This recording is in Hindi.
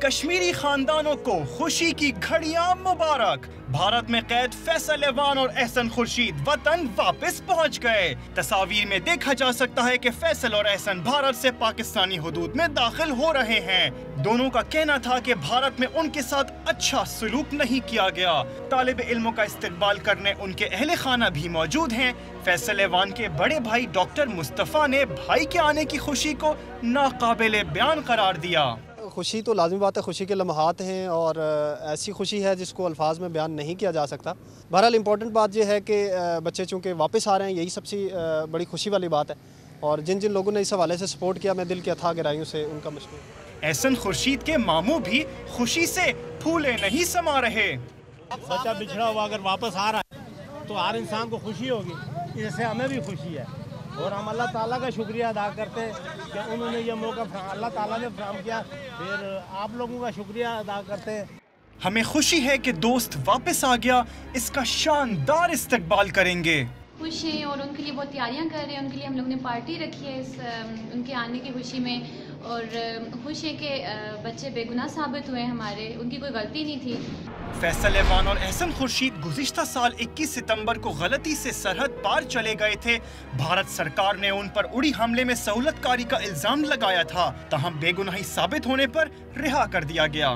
कश्मीरी खानदानों को खुशी की घड़ियां मुबारक। भारत में कैद फैसल एवान और एहसन खुर्शीद वतन वापस पहुंच गए। तस्वीर में देखा जा सकता है कि फैसल और एहसन भारत से पाकिस्तानी हुदूद में दाखिल हो रहे हैं। दोनों का कहना था कि भारत में उनके साथ अच्छा सलूक नहीं किया गया। तालिब इल्मों का इस्तकबाल करने उनके अहले खाना भी मौजूद हैं। फैसल एवान के बड़े भाई डॉक्टर मुस्तफ़ा ने भाई के आने की खुशी को नाकाबिले बयान करार दिया। खुशी तो लाज़मी बात है, खुशी के लम्हात हैं और ऐसी खुशी है जिसको अल्फाज में बयान नहीं किया जा सकता। बहरहाल इम्पोर्टेंट बात यह है कि बच्चे चूँकि वापस आ रहे हैं, यही सबसे बड़ी खुशी वाली बात है। और जिन जिन लोगों ने इस हवाले से सपोर्ट किया, मैं दिल के अथाह गहराइयों से उनका मशकूर। एहसन खुर्शीद के मामू भी खुशी से फूले नहीं समा रहे। बच्चा बिछड़ा हुआ अगर वापस आ रहा है तो हर इंसान को खुशी होगी, इससे हमें भी खुशी है। और हम अल्लाह ताला का शुक्रिया अदा करते हैं कि उन्होंने ये मौका अल्लाह ताला ने फराहम किया। फिर आप लोगों का शुक्रिया अदा करते हैं। हमें खुशी है कि दोस्त वापस आ गया, इसका शानदार इस्तकबाल करेंगे। खुश हैं और उनके लिए बहुत तैयारियां कर रहे हैं। उनके लिए हम लोग ने पार्टी रखी है उनके आने की खुशी में। और खुश है कि बच्चे बेगुनाह साबित हुए हमारे, उनकी कोई गलती नहीं थी। फैसल एवान और एहसन खुर्शीद गुज़िश्ता साल 21 सितंबर को गलती से सरहद पार चले गए थे। भारत सरकार ने उन पर उड़ी हमले में सहूलतकारी का इल्जाम लगाया था, तहम बेगुनाही साबित होने पर रिहा कर दिया गया।